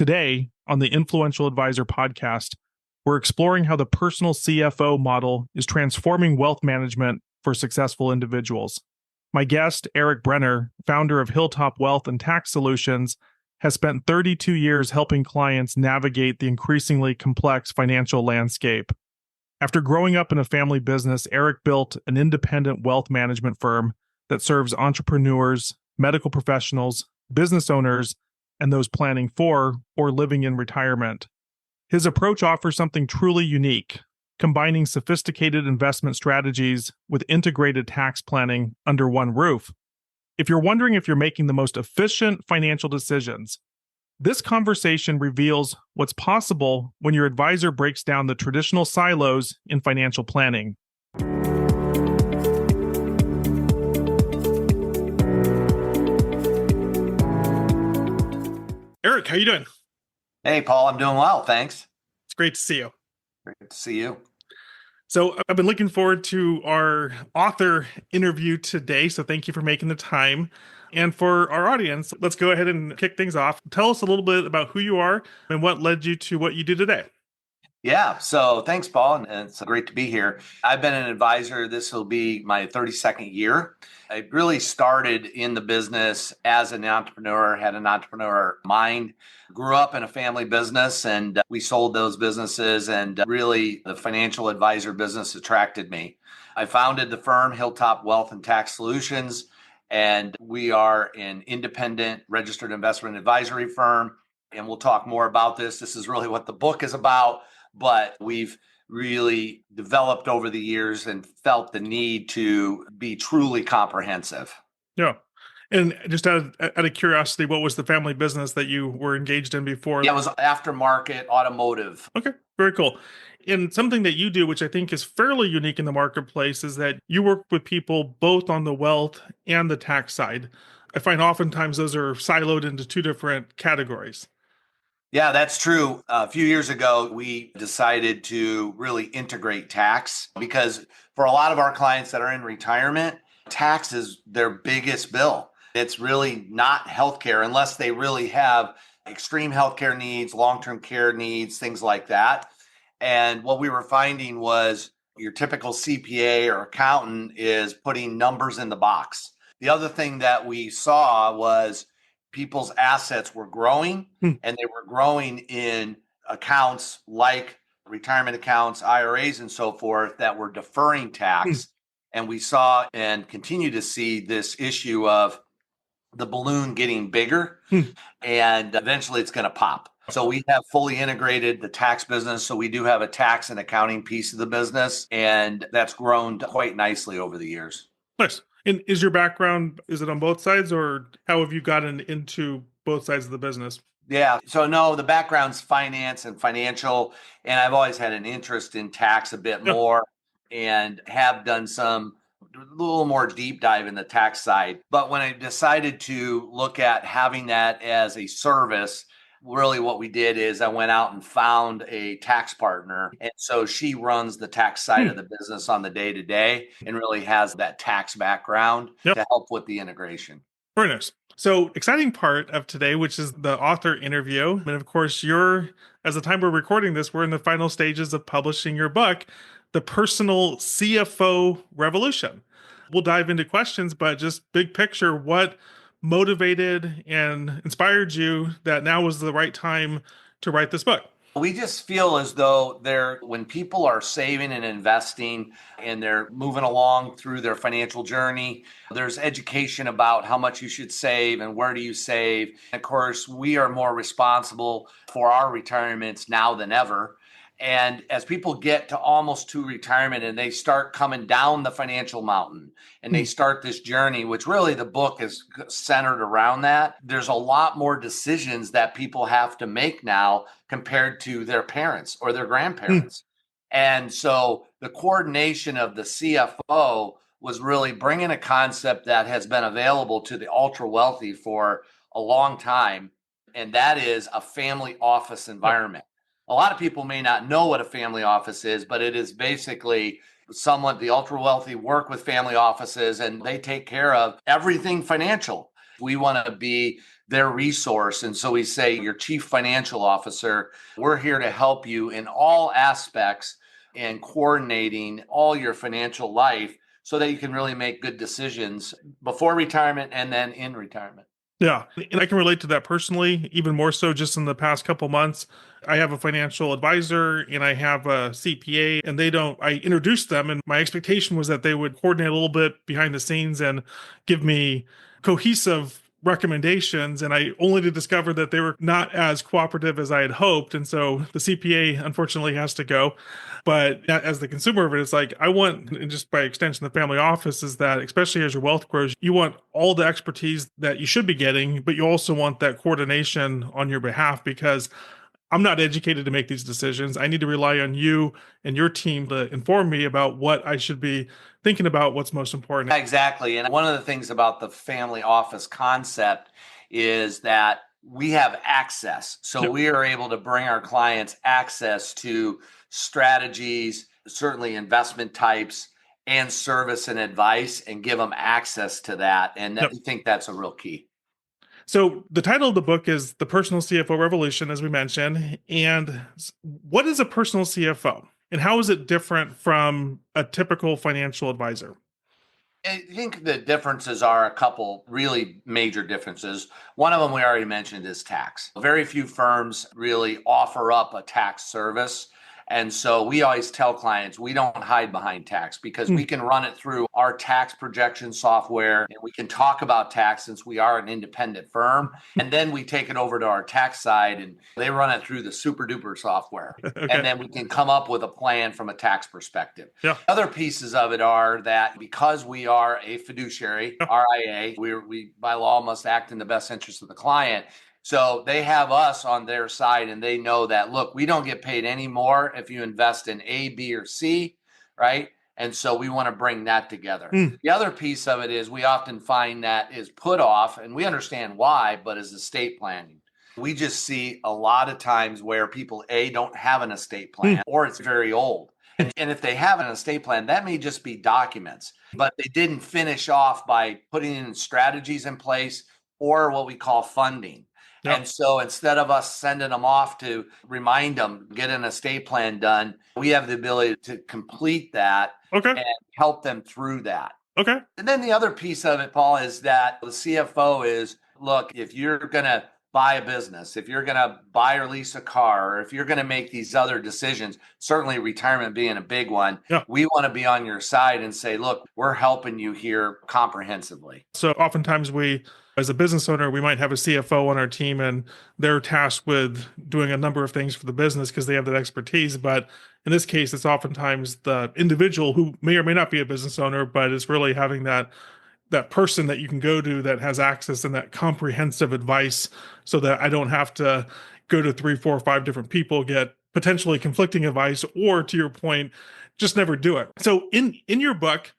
Today, on the Influential Advisor podcast, we're exploring how the personal CFO model is transforming wealth management for successful individuals. My guest, Erik Brenner, founder of Hilltop Wealth and Tax Solutions, has spent 32 years helping clients navigate the increasingly complex financial landscape. After growing up in a family business, Erik built an independent wealth management firm that serves entrepreneurs, medical professionals, business owners, and those planning for or living in retirement. His approach offers something truly unique, combining sophisticated investment strategies with integrated tax planning under one roof. If you're wondering if you're making the most efficient financial decisions, this conversation reveals what's possible when your advisor breaks down the traditional silos in financial planning. Erik, how you doing? Hey, Paul, I'm doing well, thanks. It's great to see you. Great to see you. So I've been looking forward to our author interview today, so thank you for making the time. And for our audience, let's go ahead and kick things off. Tell us a little bit about who you are and what led you to what you do today. Yeah, so thanks, Paul, and it's great to be here. I've been an advisor. This will be my 32nd year. I really started in the business as an entrepreneur, had an entrepreneur mind, grew up in a family business, and we sold those businesses, and really the financial advisor business attracted me. I founded the firm Hilltop Wealth and Tax Solutions, and we are an independent registered investment advisory firm, and we'll talk more about this. This is really what the book is about. But we've really developed over the years and felt the need to be truly comprehensive. Yeah. And just out of curiosity, what was the family business that you were engaged in before? Yeah, it was aftermarket automotive. Okay, very cool. And something that you do, which I think is fairly unique in the marketplace, is that you work with people both on the wealth and the tax side. I find oftentimes those are siloed into two different categories. Yeah, that's true. A few years ago, we decided to really integrate tax because for a lot of our clients that are in retirement, tax is their biggest bill. It's really not healthcare unless they really have extreme healthcare needs, long-term care needs, things like that. And what we were finding was your typical CPA or accountant is putting numbers in the box. The other thing that we saw was people's assets were growing and they were growing in accounts like retirement accounts, IRAs, and so forth that were deferring tax. And we saw and continue to see this issue of the balloon getting bigger and eventually it's going to pop. So we have fully integrated the tax business. So we do have a tax and accounting piece of the business, and that's grown quite nicely over the years. Nice. And is your background, is it on both sides, or how have you gotten into both sides of the business? Yeah. So no, the background's finance and financial, and I've always had an interest in tax a bit more and have done some a little more deep dive in the tax side. But when I decided to look at having that as a service, really what we did is I went out and found a tax partner. And so she runs the tax side of the business on the day to day and really has that tax background to help with the integration. Very nice. So exciting part of today, which is the author interview. And of course, as the time we're recording this, we're in the final stages of publishing your book, The Personal CFO Revolution. We'll dive into questions, but just big picture, what motivated and inspired you that now was the right time to write this book? We just feel as though when people are saving and investing and they're moving along through their financial journey, there's education about how much you should save and where do you save. Of course, we are more responsible for our retirements now than ever. And as people get to almost to retirement and they start coming down the financial mountain and they start this journey, which really the book is centered around that, there's a lot more decisions that people have to make now compared to their parents or their grandparents. And so the coordination of the CFO was really bringing a concept that has been available to the ultra wealthy for a long time. And that is a family office environment. A lot of people may not know what a family office is, but it is basically the ultra wealthy work with family offices and they take care of everything financial. We want to be their resource. And so we say, your chief financial officer, we're here to help you in all aspects and coordinating all your financial life so that you can really make good decisions before retirement and then in retirement. Yeah. And I can relate to that personally, even more so just in the past couple months. I have a financial advisor and I have a CPA, and I introduced them, and my expectation was that they would coordinate a little bit behind the scenes and give me cohesive recommendations. And I only to discover that they were not as cooperative as I had hoped. And so the CPA unfortunately has to go. But as the consumer of it, it's like I want, and just by extension, the family office is that, especially as your wealth grows, you want all the expertise that you should be getting, but you also want that coordination on your behalf because I'm not educated to make these decisions. I need to rely on you and your team to inform me about what I should be thinking about, what's most important. Exactly. And one of the things about the family office concept is that we have access. So Yep. we are able to bring our clients access to strategies, certainly investment types, and service and advice, and give them access to that. And Yep. I think that's a real key. So the title of the book is The Personal CFO Revolution, as we mentioned. And what is a personal CFO? And how is it different from a typical financial advisor? I think the differences are a couple really major differences. One of them we already mentioned is tax. Very few firms really offer up a tax service. And so we always tell clients we don't hide behind tax because we can run it through our tax projection software, and we can talk about tax since we are an independent firm. And then we take it over to our tax side and they run it through the super duper software. Okay. And then we can come up with a plan from a tax perspective. Yeah. Other pieces of it are that because we are a fiduciary, RIA, we by law must act in the best interest of the client. So they have us on their side, and they know that, look, we don't get paid any more if you invest in A, B, or C, right? And so we want to bring that together. The other piece of it is we often find that is put off, and we understand why, but is estate planning. We just see a lot of times where people, A, don't have an estate plan or it's very old. And if they have an estate plan, that may just be documents, but they didn't finish off by putting in strategies in place or what we call funding. Yep. And so instead of us sending them off to remind them, get an estate plan done, we have the ability to complete that and help them through that. Okay. And then the other piece of it, Paul, is that the CFO is, look, if you're going to buy a business, if you're going to buy or lease a car, or if you're going to make these other decisions, certainly retirement being a big one, we want to be on your side and say, look, we're helping you here comprehensively. So oftentimes as a business owner, we might have a CFO on our team and they're tasked with doing a number of things for the business because they have that expertise. But in this case, it's oftentimes the individual who may or may not be a business owner, but it's really having that person that you can go to that has access and that comprehensive advice so that I don't have to go to 3, 4, 5 different people, get potentially conflicting advice, or to your point, just never do it. So in your book,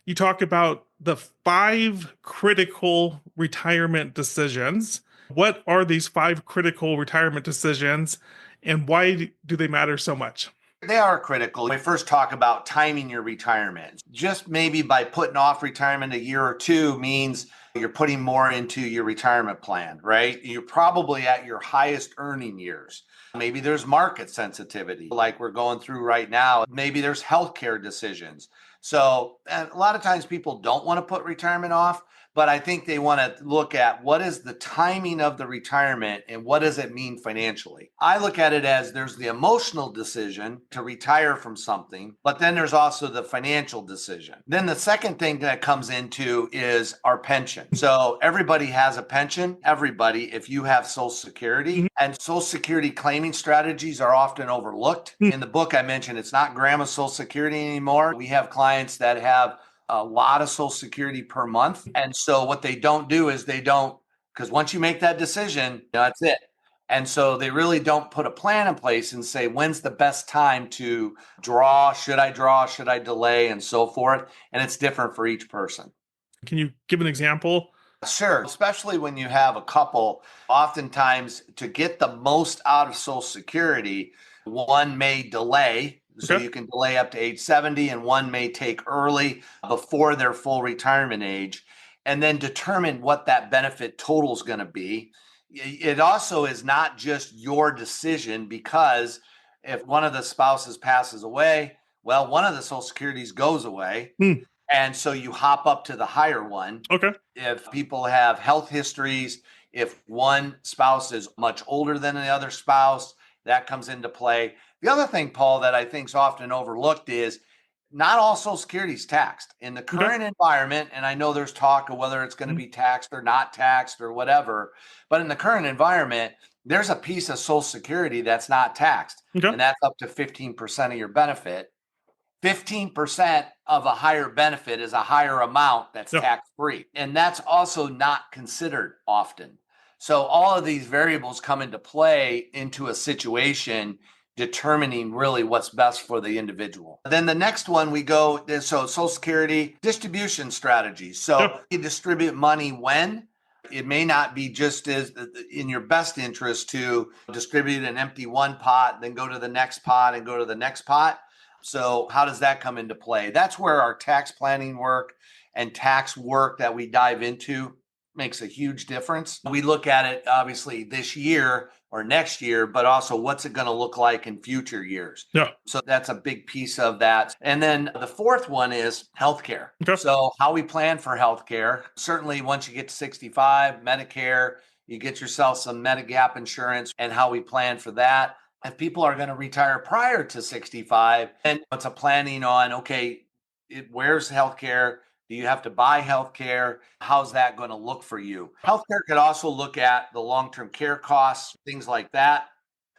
you talk about the 5 critical retirement decisions. What are these 5 critical retirement decisions and why do they matter so much? They are critical. We first talk about timing your retirement. Just maybe by putting off retirement a year or two means you're putting more into your retirement plan, right? You're probably at your highest earning years. Maybe there's market sensitivity like we're going through right now. Maybe there's healthcare decisions. So and a lot of times people don't want to put retirement off, but I think they want to look at what is the timing of the retirement and what does it mean financially. I look at it as there's the emotional decision to retire from something, but then there's also the financial decision. Then the second thing that comes into is our pension. So everybody has a pension, everybody, if you have Social Security, and Social Security claiming strategies are often overlooked. In the book I mentioned, it's not grandma's Social Security anymore. We have clients that have a lot of Social Security per month. And so what they don't do is because once you make that decision, that's it. And so they really don't put a plan in place and say, when's the best time to draw? Should I draw? Should I delay? And so forth. And it's different for each person. Can you give an example? Sure. Especially when you have a couple, oftentimes to get the most out of Social Security, one may delay. So you can delay up to age 70 and one may take early before their full retirement age. and then determine what that benefit total is going to be. It also is not just your decision, because if one of the spouses passes away, well, one of the Social Securities goes away. And so you hop up to the higher one. Okay. If people have health histories, if one spouse is much older than the other spouse, that comes into play. The other thing, Paul, that I think is often overlooked is not all Social Security is taxed in the current environment. And I know there's talk of whether it's going to be taxed or not taxed or whatever, but in the current environment, there's a piece of Social Security that's not taxed, and that's up to 15% of your benefit. 15% of a higher benefit is a higher amount that's tax-free. And that's also not considered often. So all of these variables come into play into a situation determining really what's best for the individual. Then the next one we go, so Social Security distribution strategies. So you distribute money when? It may not be just as in your best interest to distribute an empty one pot, then go to the next pot and go to the next pot. So how does that come into play? That's where our tax planning work and tax work that we dive into makes a huge difference. We look at it obviously this year or next year, but also what's it going to look like in future years. So that's a big piece of that. And then the fourth one is healthcare. So how we plan for healthcare. Certainly once you get to 65, Medicare, you get yourself some Medigap insurance, and how we plan for that. If people are going to retire prior to 65, then it's a planning on, okay, where's healthcare? Do you have to buy healthcare? How's that going to look for you? Healthcare could also look at the long-term care costs, things like that,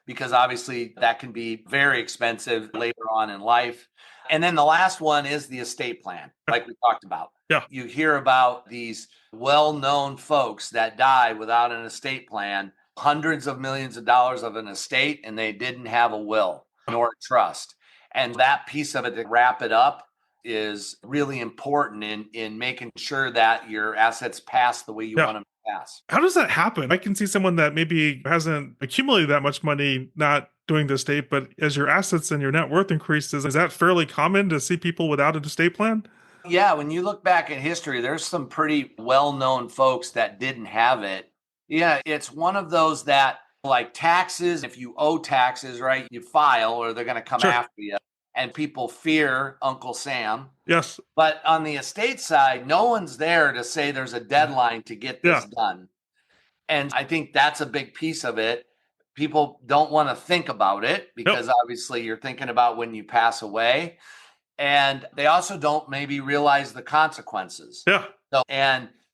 because obviously that can be very expensive later on in life. And then the last one is the estate plan, like we talked about. You hear about these well-known folks that die without an estate plan, hundreds of millions of dollars of an estate, and they didn't have a will nor a trust. And that piece of it, to wrap it up, is really important in making sure that your assets pass the way you want them to pass. How does that happen? I can see someone that maybe hasn't accumulated that much money not doing the estate, but as your assets and your net worth increases, is that fairly common to see people without an estate plan? Yeah, when you look back at history, there's some pretty well-known folks that didn't have it. Yeah, it's one of those that, like taxes, if you owe taxes, right, you file or they're going to come after you. And people fear Uncle Sam. But on the estate side, no one's there to say there's a deadline to get this done. And I think that's a big piece of it. People don't want to think about it because obviously you're thinking about when you pass away. And they also don't maybe realize the consequences.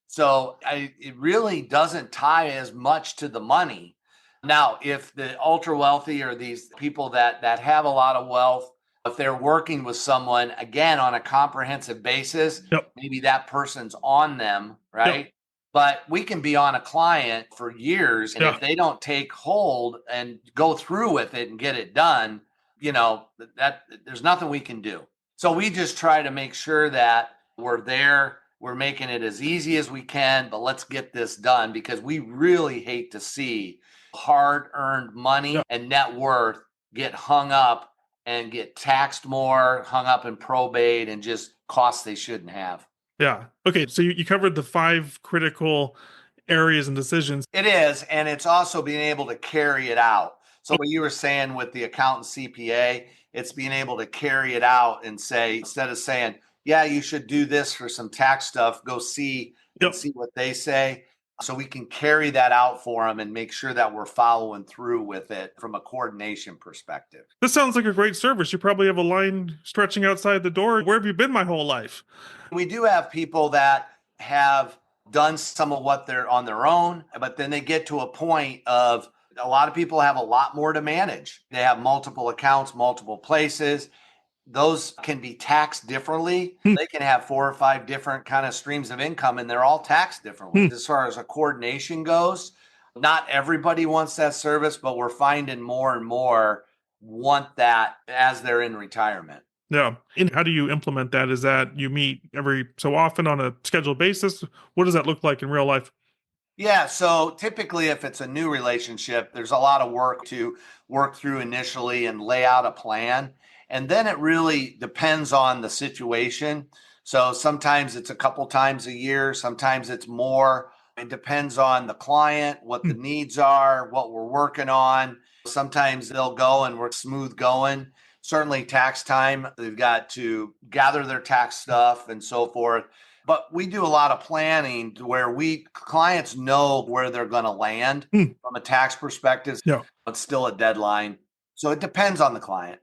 So it really doesn't tie as much to the money. Now, if the ultra wealthy or these people that have a lot of wealth, if they're working with someone, again, on a comprehensive basis, maybe that person's on them, right? But we can be on a client for years, and if they don't take hold and go through with it and get it done, that there's nothing we can do. So we just try to make sure that we're there, we're making it as easy as we can, but let's get this done, because we really hate to see hard-earned money and net worth get hung up and get taxed more, hung up in probate, and just costs they shouldn't have. Okay, so you covered the 5 critical areas and decisions. It is, and it's also being able to carry it out. So what you were saying with the accountant CPA, it's being able to carry it out and say, instead of saying, yeah, you should do this for some tax stuff, go see and see what they say. So we can carry that out for them and make sure that we're following through with it from a coordination perspective. This sounds like a great service. You probably have a line stretching outside the door. Where have you been my whole life? We do have people that have done some of what they're on their own, but then they get to a point of, a lot of people have a lot more to manage. They have multiple accounts, multiple places. Those can be taxed differently. They can have 4 or 5 different kind of streams of income, and they're all taxed differently. As far as a coordination goes, not everybody wants that service, but we're finding more and more want that as they're in retirement. And how do you implement that? Is that you meet every so often on a scheduled basis? What does that look like in real life? Yeah, so typically if it's a new relationship, there's a lot of work to work through initially and lay out a plan. And then it really depends on the situation. So sometimes it's a couple times a year, sometimes it's more. It depends on the client, what the needs are, what we're working on. Sometimes they'll go and we're smooth going. Certainly tax time, they've got to gather their tax stuff and so forth. But we do a lot of planning where clients know where they're going to land from a tax perspective. Yeah. It's still a deadline. So it depends on the client.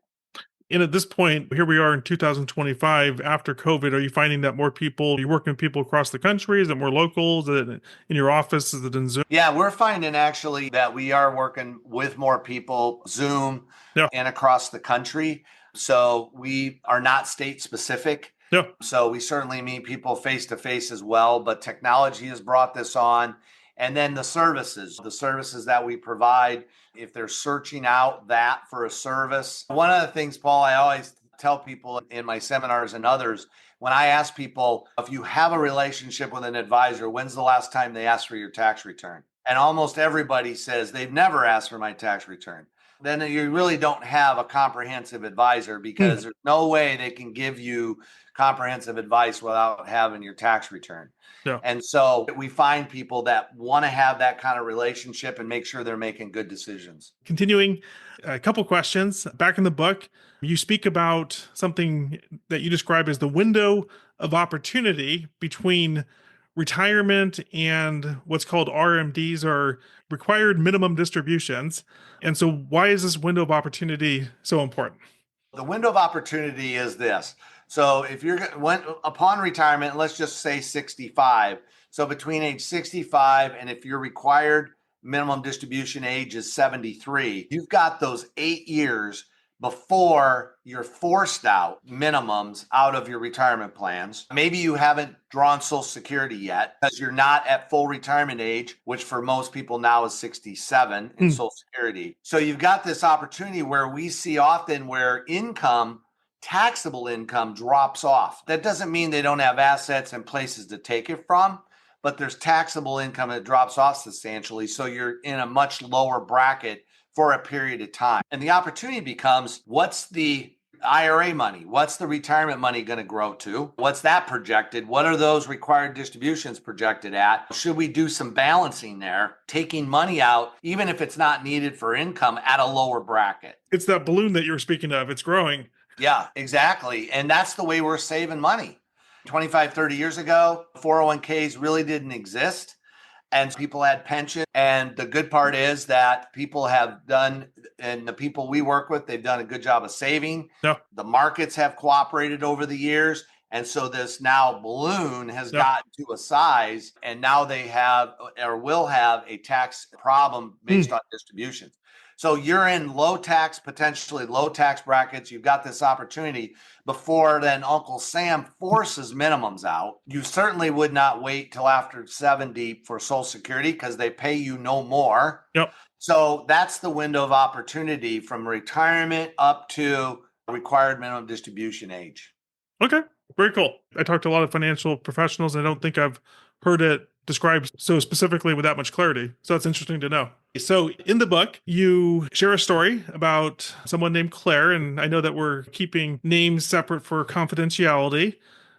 And at this point, here we are in 2025 after COVID. Are you finding that more people, are you working with people across the country? Is it more local? Is it in your office? Is it in Zoom? Yeah, we're finding actually that we are working with more people, Zoom Yeah. and across the country. So we are not state specific. Yeah. So we certainly meet people face to face as well, but technology has brought this on. And then the services that we provide, if they're searching out that for a service. One of the things, Paul, I always tell people in my seminars and others, when I ask people, if you have a relationship with an advisor, when's the last time they asked for your tax return? And almost everybody says they've never asked for my tax return. Then you really don't have a comprehensive advisor, because there's no way they can give you comprehensive advice without having your tax return. Yeah. And so we find people that want to have that kind of relationship and make sure they're making good decisions. Continuing, a couple questions. Back in the book, you speak about something that you describe as the window of opportunity between retirement and what's called RMDs, or required minimum distributions. And so why is this window of opportunity so important? The window of opportunity is this. So if upon retirement, let's just say 65. So between age 65 and if your required minimum distribution age is 73, you've got those 8 years before you're forced out minimums out of your retirement plans. Maybe you haven't drawn Social Security yet because you're not at full retirement age, which for most people now is 67 in Social Security. So you've got this opportunity where we see often where taxable income drops off. That doesn't mean they don't have assets and places to take it from, but there's taxable income that drops off substantially. So you're in a much lower bracket for a period of time. And the opportunity becomes, what's the IRA money? What's the retirement money going to grow to? What's that projected? What are those required distributions projected at? Should we do some balancing there, taking money out, even if it's not needed for income, at a lower bracket? It's that balloon that you were speaking of. It's growing. Yeah, exactly. And that's the way we're saving money. 25, 30 years ago, 401ks really didn't exist. And people had pension. And the good part is that people have done, and the people we work with, they've done a good job of saving. Yeah. The markets have cooperated over the years. And so this now balloon has gotten to a size, and now they have or will have a tax problem based on distributions. So you're in potentially low tax brackets. You've got this opportunity before then Uncle Sam forces minimums out. You certainly would not wait till after 70 for Social Security because they pay you no more. Yep. So that's the window of opportunity from retirement up to required minimum distribution age. Okay, very cool. I talked to a lot of financial professionals, and I don't think I've heard it described so specifically with that much clarity. So that's interesting to know. So in the book, you share a story about someone named Claire, and I know that we're keeping names separate for confidentiality.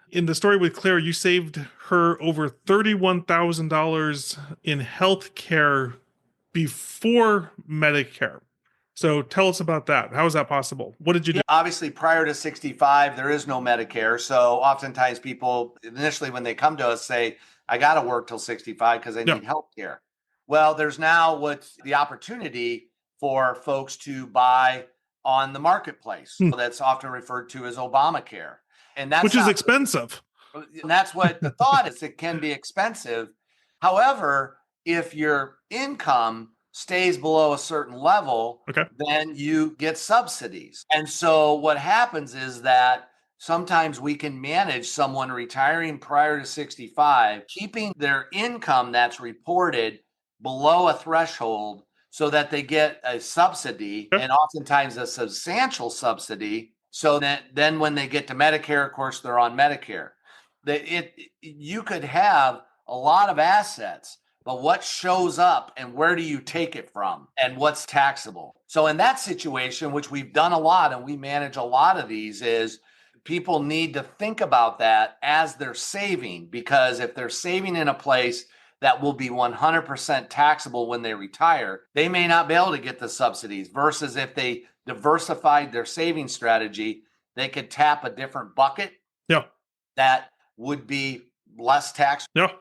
In the story with Claire, you saved her over $31,000 in health care before Medicare. So tell us about that. How is that possible? What did you do? Obviously, prior to 65, there is no Medicare. So oftentimes people initially when they come to us say, I got to work till 65 because I need health care. Well, there's now what's the opportunity for folks to buy on the marketplace. So that's often referred to as Obamacare. And that's which is expensive. And that's what the thought is. It can be expensive. However, if your income stays below a certain level, then you get subsidies. And so what happens is that sometimes we can manage someone retiring prior to 65, keeping their income that's reported below a threshold so that they get a subsidy, and oftentimes a substantial subsidy, so that then when they get to Medicare, of course, they're on Medicare. You could have a lot of assets, but what shows up and where do you take it from and what's taxable? So in that situation, which we've done a lot and we manage a lot of these, is people need to think about that as they're saving, because if they're saving in a place that will be 100% taxable when they retire, they may not be able to get the subsidies, versus if they diversified their saving strategy, they could tap a different bucket Yeah. that would be less tax. Yeah.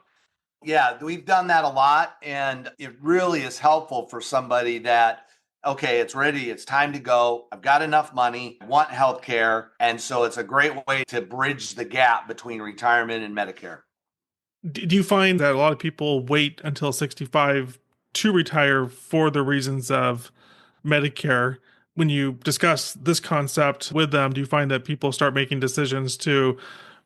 Yeah, we've done that a lot, and it really is helpful for somebody that, okay, it's ready, it's time to go. I've got enough money, I want health care. And so it's a great way to bridge the gap between retirement and Medicare. Do you find that a lot of people wait until 65 to retire for the reasons of Medicare? When you discuss this concept with them, do you find that people start making decisions to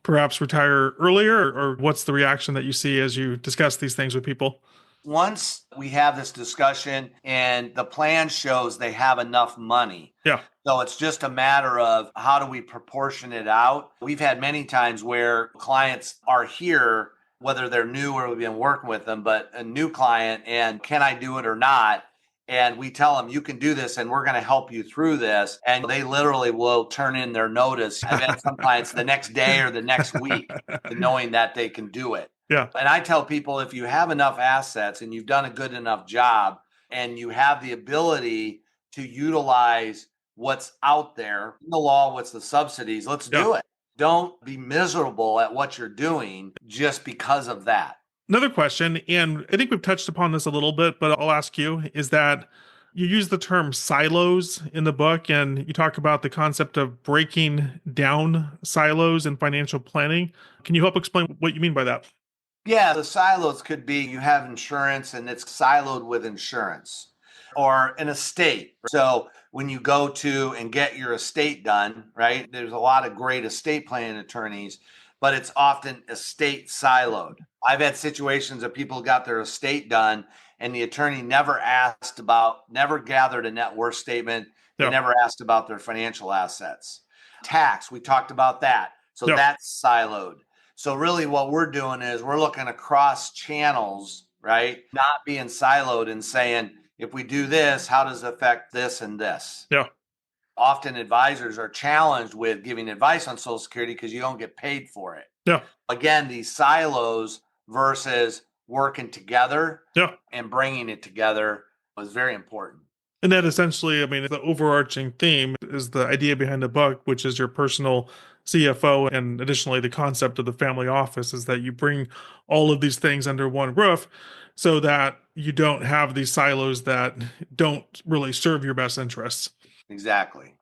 perhaps retire earlier, or what's the reaction that you see as you discuss these things with people? Once we have this discussion and the plan shows they have enough money, Yeah. so it's just a matter of how do we proportion it out. We've had many times where clients are here, whether they're new or we've been working with them, but a new client, and can I do it or not? And we tell them, you can do this and we're going to help you through this. And they literally will turn in their notice. I've had some clients the next day or the next week, knowing that they can do it. Yeah. And I tell people, if you have enough assets and you've done a good enough job and you have the ability to utilize what's out there in the law, what's the subsidies, let's do it. Don't be miserable at what you're doing just because of that. Another question, and I think we've touched upon this a little bit, but I'll ask you, is that you use the term silos in the book, and you talk about the concept of breaking down silos in financial planning. Can you help explain what you mean by that? Yeah, the silos could be you have insurance and it's siloed with insurance, or an estate. So when you go to and get your estate done, right, there's a lot of great estate planning attorneys, but it's often estate siloed. I've had situations of people got their estate done and the attorney never gathered a net worth statement. They never asked about their financial assets. Tax, we talked about that. So that's siloed. So really what we're doing is we're looking across channels, right? Not being siloed and saying, if we do this, how does it affect this and this? Yeah. Often advisors are challenged with giving advice on Social Security because you don't get paid for it. Yeah. Again, these silos versus working together and bringing it together was very important. And that essentially, I mean, the overarching theme is the idea behind the book, which is your personal CFO. And additionally, the concept of the family office is that you bring all of these things under one roof so that you don't have these silos that don't really serve your best interests. Exactly.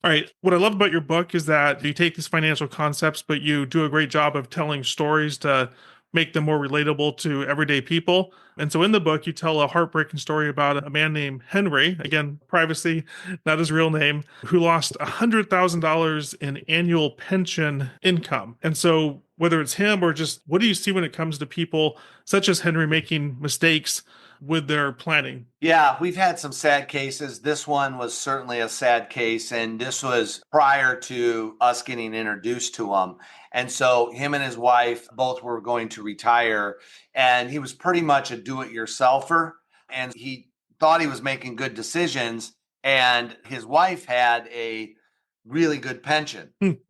All right. What I love about your book is that you take these financial concepts, but you do a great job of telling stories to make them more relatable to everyday people. And so in the book, you tell a heartbreaking story about a man named Henry, again, privacy, not his real name, who lost $100,000 in annual pension income. And so whether it's him or just what do you see when it comes to people such as Henry making mistakes with their planning? Yeah, we've had some sad cases. This one was certainly a sad case, and this was prior to us getting introduced to him. And so him and his wife both were going to retire, and he was pretty much a do-it-yourselfer, and he thought he was making good decisions, and his wife had a really good pension.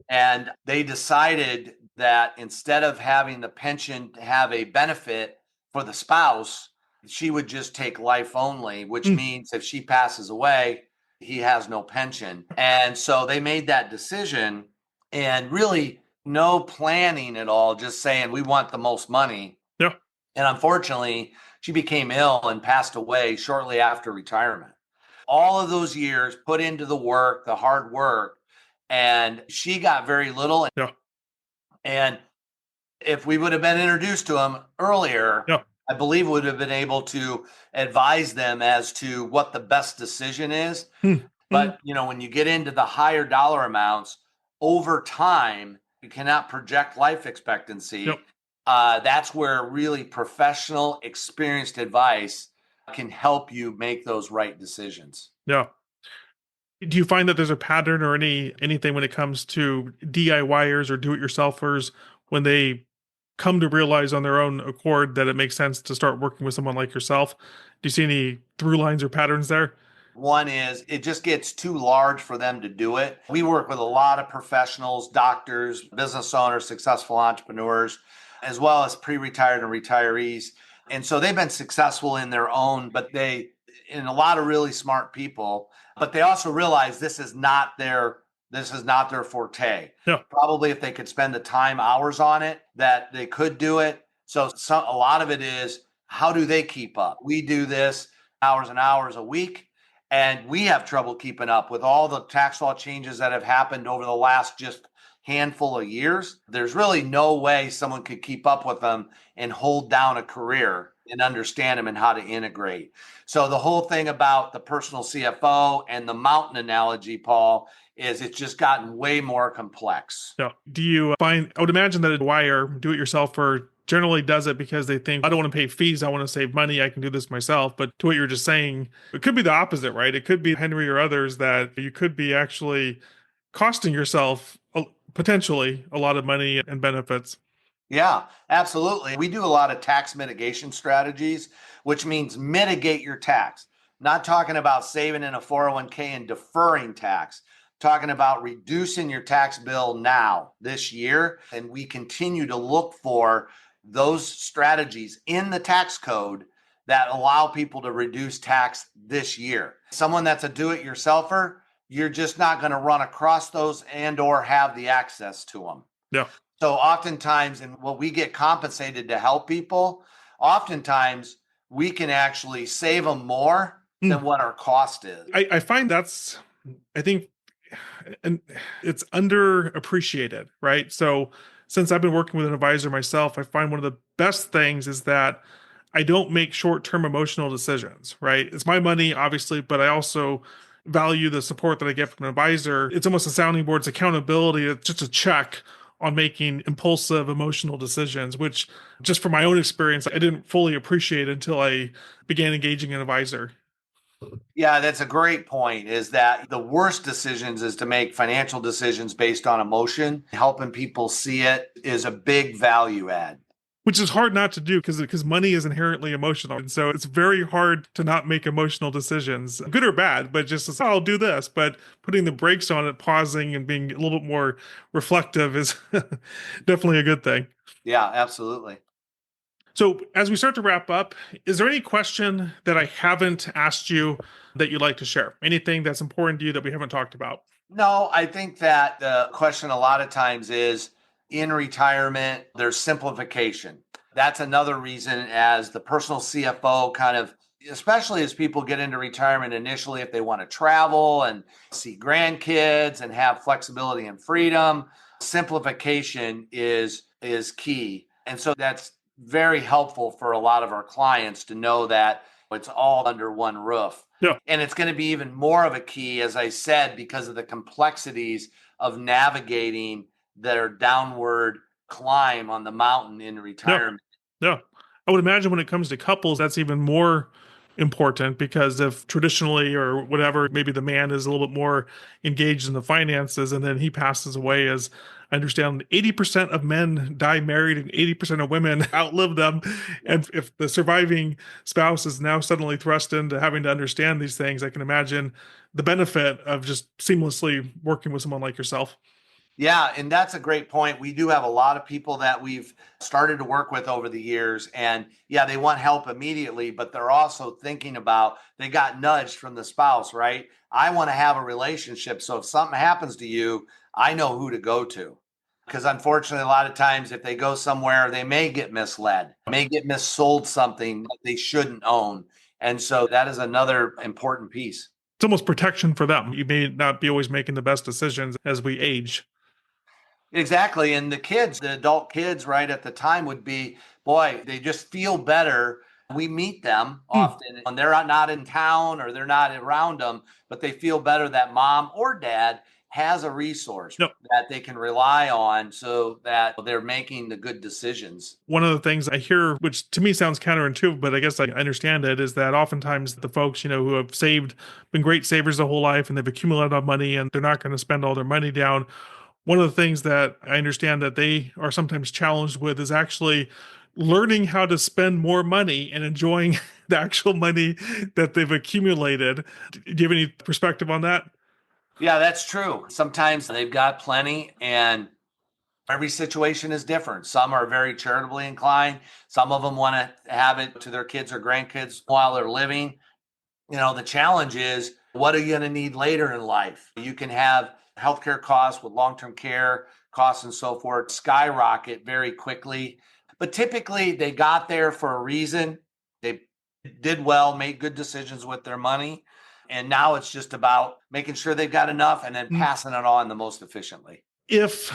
And they decided that instead of having the pension to have a benefit for the spouse, she would just take life only, which means if she passes away, he has no pension. And so they made that decision, and really no planning at all, just saying we want the most money. Yeah. And unfortunately, she became ill and passed away shortly after retirement. All of those years put into the work, the hard work, and she got very little. Yeah. And if we would have been introduced to him earlier, I believe would have been able to advise them as to what the best decision is. But, you know, when you get into the higher dollar amounts over time, you cannot project life expectancy. That's where really professional, experienced advice can help you make those right decisions. Yeah. Do you find that there's a pattern or anything when it comes to DIYers or do-it-yourselfers when they come to realize on their own accord that it makes sense to start working with someone like yourself? Do you see any through lines or patterns there? One is it just gets too large for them to do it. We work with a lot of professionals, doctors, business owners, successful entrepreneurs, as well as pre-retired and retirees. And so they've been successful in their own, in a lot of really smart people, but they also realize this is not their forte. Yeah. Probably if they could spend the time, hours on it, that they could do it. So a lot of it is, how do they keep up? We do this hours and hours a week, and we have trouble keeping up with all the tax law changes that have happened over the last just handful of years. There's really no way someone could keep up with them and hold down a career and understand them and how to integrate. So the whole thing about the personal CFO and the mountain analogy, Paul, is it's just gotten way more complex. Yeah. Do you find, I would imagine that a wire do-it-yourselfer generally does it because they think, I don't want to pay fees, I want to save money, I can do this myself. But to what you're just saying, it could be the opposite, right? It could be Henry or others that you could be actually costing yourself potentially a lot of money and benefits. Yeah, absolutely. We do a lot of tax mitigation strategies, which means mitigate your tax. Not talking about saving in a 401k and deferring tax, talking about reducing your tax bill now, this year. And we continue to look for those strategies in the tax code that allow people to reduce tax this year. Someone that's a do-it-yourselfer, you're just not going to run across those and or have the access to them. Yeah. So oftentimes, and what we get compensated to help people, oftentimes we can actually save them more than what our cost is. I find I think, and it's underappreciated, right? So since I've been working with an advisor myself, I find one of the best things is that I don't make short-term emotional decisions, right? It's my money, obviously, but I also value the support that I get from an advisor. It's almost a sounding board, it's accountability, it's just a check on making impulsive emotional decisions, which just from my own experience, I didn't fully appreciate until I began engaging an advisor. Yeah, that's a great point, is that the worst decisions is to make financial decisions based on emotion. Helping people see it is a big value add. Which is hard not to do because money is inherently emotional. And so it's very hard to not make emotional decisions, good or bad, but just, oh, I'll do this. But putting the brakes on it, pausing and being a little bit more reflective is definitely a good thing. Yeah, absolutely. So as we start to wrap up, is there any question that I haven't asked you that you'd like to share? Anything that's important to you that we haven't talked about? No, I think that the question a lot of times is, in retirement, there's simplification. That's another reason, as the personal CFO kind of, especially as people get into retirement initially, if they want to travel and see grandkids and have flexibility and freedom, simplification is key. And so that's very helpful for a lot of our clients to know that it's all under one roof. Yeah. And it's going to be even more of a key, as I said, because of the complexities of navigating their downward climb on the mountain in retirement. Yeah. I would imagine when it comes to couples, that's even more important because if traditionally or whatever, maybe the man is a little bit more engaged in the finances and then he passes away, as I understand 80% of men die married and 80% of women outlive them. And if the surviving spouse is now suddenly thrust into having to understand these things, I can imagine the benefit of just seamlessly working with someone like yourself. Yeah, and that's a great point. We do have a lot of people that we've started to work with over the years. And yeah, they want help immediately, but they're also thinking about, they got nudged from the spouse, right? I want to have a relationship. So if something happens to you, I know who to go to. Because unfortunately, a lot of times if they go somewhere, they may get misled, may get missold something that they shouldn't own. And so that is another important piece. It's almost protection for them. You may not be always making the best decisions as we age. Exactly. And the kids, the adult kids, right at the time would be, boy, they just feel better. We meet them often and they're not in town or they're not around them, but they feel better that mom or dad has a resource that they can rely on so that they're making the good decisions. One of the things I hear, which to me sounds counterintuitive, but I guess I understand it, is that oftentimes the folks, who have saved, been great savers their whole life and they've accumulated a lot of money and they're not going to spend all their money down. One of the things that I understand that they are sometimes challenged with is actually learning how to spend more money and enjoying the actual money that they've accumulated. Do you have any perspective on that? Yeah, that's true. Sometimes they've got plenty, and every situation is different. Some are very charitably inclined. Some of them want to have it to their kids or grandkids while they're living. The challenge is, what are you going to need later in life? You can have healthcare costs with long-term care costs and so forth skyrocket very quickly. But typically they got there for a reason. They did well, made good decisions with their money. And now it's just about making sure they've got enough and then passing it on the most efficiently. If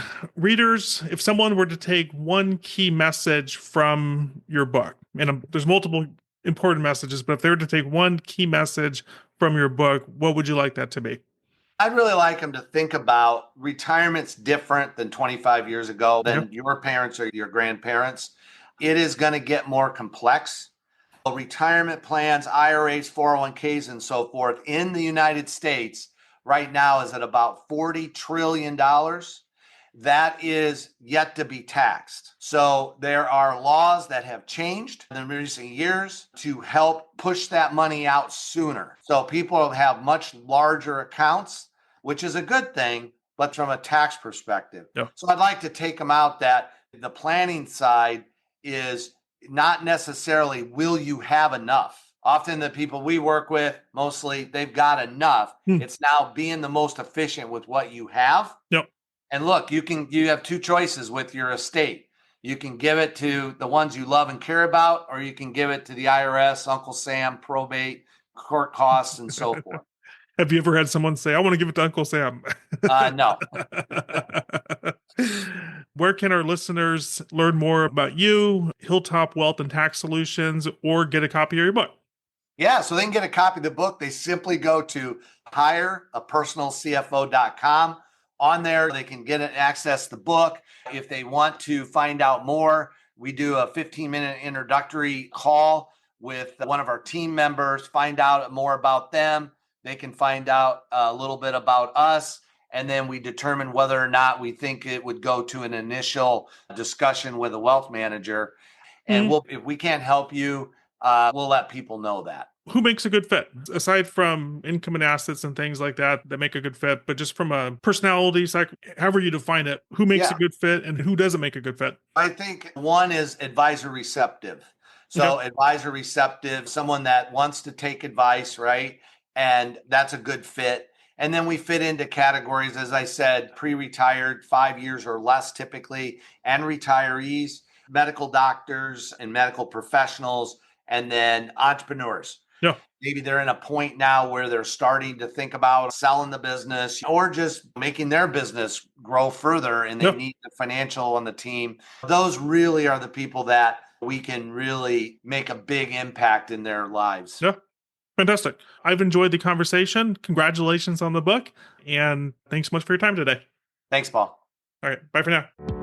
someone were to take one key message from your book, and there's multiple important messages, but if they were to take one key message from your book, what would you like that to be? I'd really like them to think about retirement's different than 25 years ago, than your parents or your grandparents. It is going to get more complex. Retirement plans, IRAs, 401ks, and so forth in the United States right now is at about $40 trillion. That is yet to be taxed. So there are laws that have changed in recent years to help push that money out sooner. So people have much larger accounts, which is a good thing, but from a tax perspective. So I'd like to take them out that the planning side is not necessarily will you have enough. Often the people we work with, mostly they've got enough. It's now being the most efficient with what you have. And look, you have two choices with your estate. You can give it to the ones you love and care about, or you can give it to the IRS, Uncle Sam, probate, court costs, and so forth. Have you ever had someone say, I want to give it to Uncle Sam? No. Where can our listeners learn more about you, Hilltop Wealth and Tax Solutions, or get a copy of your book? Yeah, so they can get a copy of the book. They simply go to hireapersonalcfo.com. On there, they can get and access the book. If they want to find out more, we do a 15-minute introductory call with one of our team members, find out more about them. They can find out a little bit about us, and then we determine whether or not we think it would go to an initial discussion with a wealth manager. And if we can't help you, we'll let people know that. Who makes a good fit? Aside from income and assets and things like that make a good fit, but just from a personality, however you define it, who makes a good fit and who doesn't make a good fit? I think one is advisor receptive. So advisor receptive, someone that wants to take advice, right? And that's a good fit. And then we fit into categories, as I said, pre-retired, 5 years or less typically, and retirees, medical doctors and medical professionals, and then entrepreneurs. Maybe they're in a point now where they're starting to think about selling the business or just making their business grow further, and they need the financial on the team. Those really are the people that we can really make a big impact in their lives. Fantastic. I've enjoyed the conversation. Congratulations on the book. And thanks so much for your time today. Thanks, Paul. All right. Bye for now.